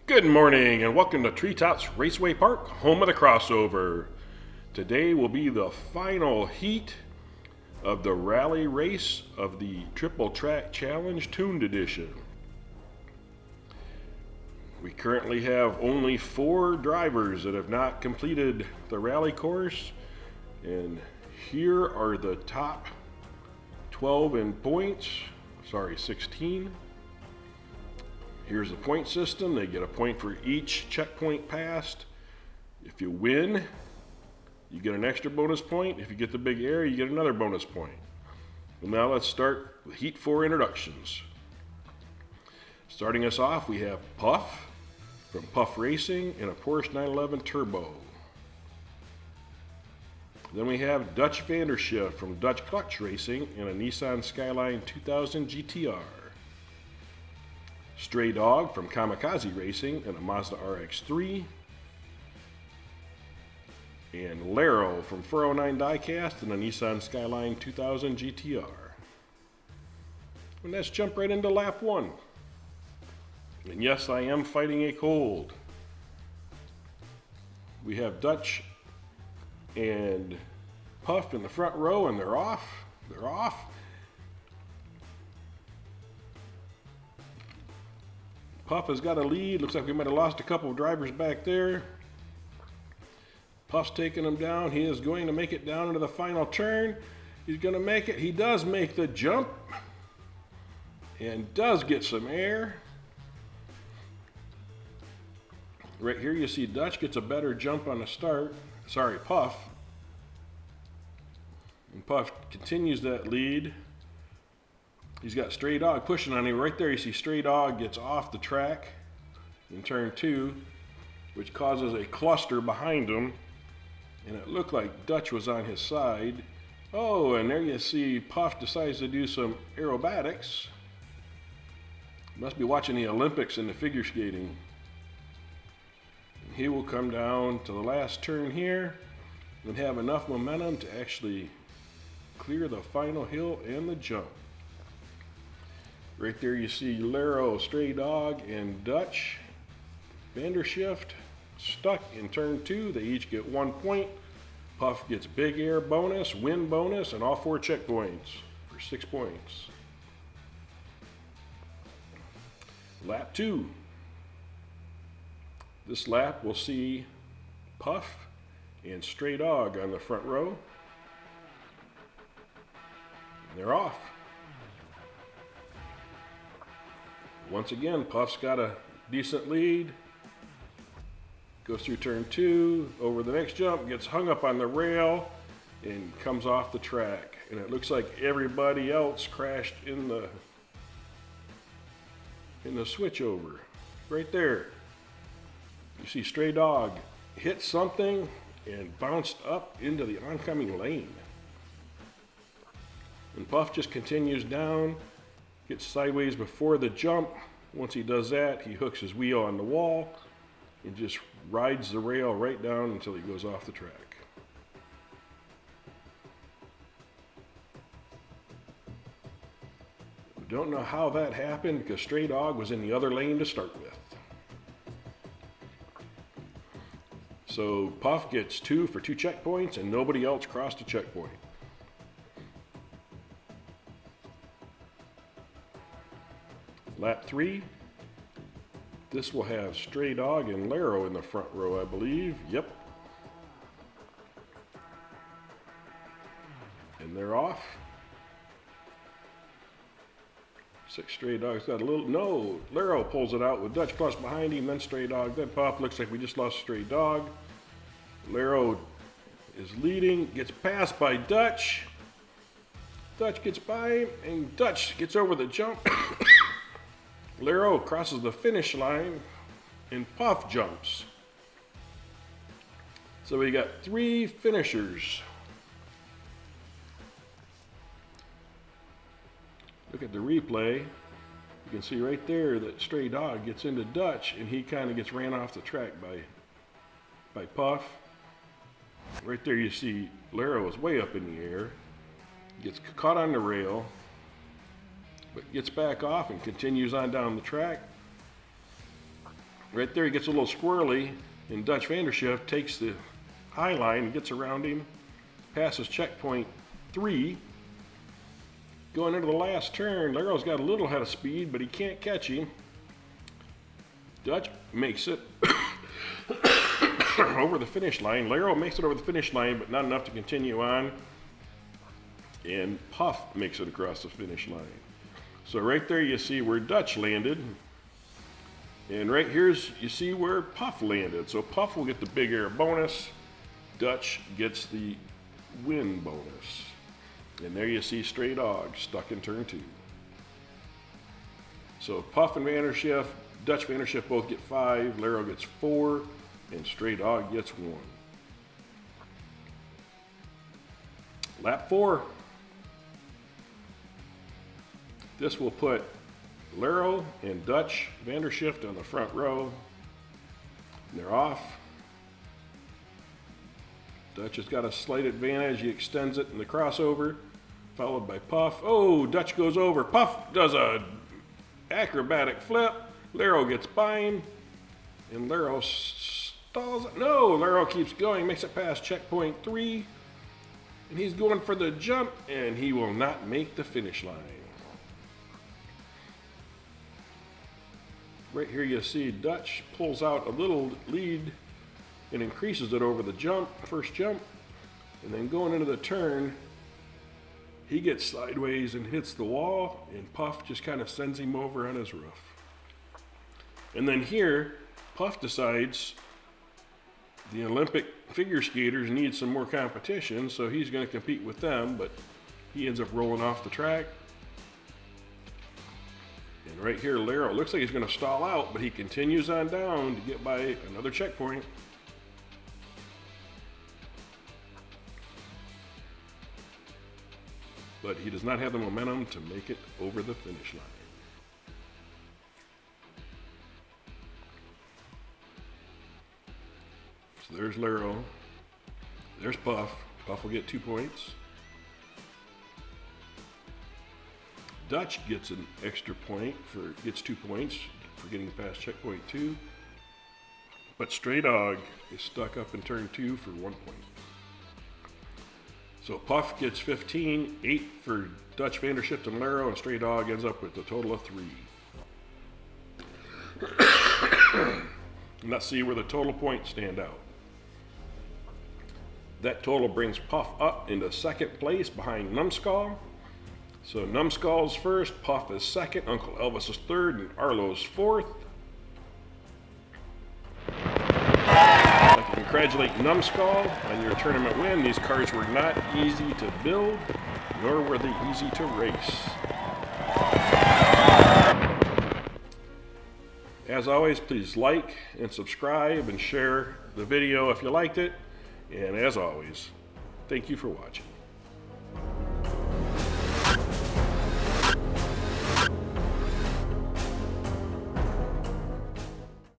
Good morning and welcome to Treetops Raceway Park, home of the crossover. Today will be the final heat of the rally race of the Triple Track Challenge Tooned Edition. We currently have only 4 drivers that have not completed the rally course, and here are the top 12 in points, 16. Here's the point system. They get a point for each checkpoint passed. If you win, you get an extra bonus point. If you get the big air, you get another bonus point. Well, now let's start with Heat 4 introductions. Starting us off, we have Puff from Puff Racing in a Porsche 911 Turbo. Then we have Dutch Vanderschiff from Dutch Clutch Racing in a Nissan Skyline 2000 GTR. Stray Dog from Kamikaze Racing in a Mazda RX-3. And Laro from 409 Diecast in a Nissan Skyline 2000 GTR. And let's jump right into lap 1. And yes, I am fighting a cold. We have Dutch and Puff in the front row, and they're off. Puff has got a lead. Looks like we might have lost a couple of drivers back there. Puff's taking him down. He is going to make it down into the final turn. He's going to make it. He does make the jump and does get some air. Right here you see Dutch gets a better jump on the start. Puff. And Puff continues that lead. He's got Stray Dog pushing on him. Right there you see Stray Dog gets off the track in turn 2, which causes a cluster behind him. And it looked like Dutch was on his side. Oh, and there you see Puff decides to do some aerobatics. Must be watching the Olympics in the figure skating. And he will come down to the last turn here and have enough momentum to actually clear the final hill and the jump. Right there you see Laro, Stray Dog, and Dutch Vanderschiff stuck in turn 2. They each get 1 point. Puff gets big air bonus, win bonus, and all 4 checkpoints for 6 points. Lap 2. This lap we'll see Puff and Stray Dog on the front row. And they're off. Once again, Puff's got a decent lead. Goes through turn 2, over the next jump, gets hung up on the rail, and comes off the track. And it looks like everybody else crashed in the switchover. Right there. You see Stray Dog hit something and bounced up into the oncoming lane. And Puff just continues down. Gets sideways before the jump. Once he does that, he hooks his wheel on the wall and just rides the rail right down until he goes off the track. We don't know how that happened because Stray Dog was in the other lane to start with. So Puff gets 2 for 2 checkpoints and nobody else crossed a checkpoint. Lap 3, this will have Stray Dog and Laro in the front row, I believe. Yep. And they're off. 6 Stray Dogs got a little, no, Laro pulls it out with Dutch Clutch behind him, then Stray Dog, then Puff. Looks like we just lost Stray Dog. Laro is leading, gets passed by Dutch. Dutch gets by him, and Dutch gets over the jump. Laro crosses the finish line and Puff jumps. So we got 3 finishers. Look at the replay. You can see right there that Stray Dog gets into Dutch and he kind of gets ran off the track by Puff. Right there you see Laro is way up in the air. Gets caught on the rail. But gets back off and continues on down the track. Right there he gets a little squirrely, and Dutch Vanderschiff takes the high line and gets around him, passes checkpoint 3. Going into the last turn, Laro's got a little head of speed, but he can't catch him. Dutch makes it over the finish line. Laro makes it over the finish line, but not enough to continue on. And Puff makes it across the finish line. So right there you see where Dutch landed. And right here you see where Puff landed. So Puff will get the big air bonus. Dutch gets the win bonus. And there you see Stray Dog stuck in turn 2. So Puff and Vanderschiff, Dutch Vanderschiff both get 5, Laro gets 4, and Stray Dog gets 1. Lap 4. This will put Laro and Dutch Vanderschiff on the front row. And they're off. Dutch has got a slight advantage. He extends it in the crossover, followed by Puff. Oh, Dutch goes over. Puff does a acrobatic flip. Laro gets by him, and Laro stalls it. No, Laro keeps going, makes it past checkpoint 3, and he's going for the jump, and he will not make the finish line. Right here you see Dutch pulls out a little lead and increases it over the jump, first jump, and then going into the turn, he gets sideways and hits the wall, and Puff just kind of sends him over on his roof. And then here, Puff decides the Olympic figure skaters need some more competition, so he's going to compete with them, but he ends up rolling off the track. And right here, Laro looks like he's going to stall out, but he continues on down to get by another checkpoint. But he does not have the momentum to make it over the finish line. So there's Laro. There's Puff. Puff will get 2 points. Dutch gets an extra point gets 2 points for getting past checkpoint 2. But Stray Dog is stuck up in turn 2 for 1 point. So Puff gets 15, 8 for Dutch Vanderschiff and Laro, and Stray Dog ends up with a total of 3. And let's see where the total points stand out. That total brings Puff up into second place behind Numbskull. So Numbskull's first, Puff is second, Uncle Elvis is third, and Arlo's fourth. I'd like to congratulate Numbskull on your tournament win. These cars were not easy to build, nor were they easy to race. As always, please like and subscribe and share the video if you liked it. And as always, thank you for watching.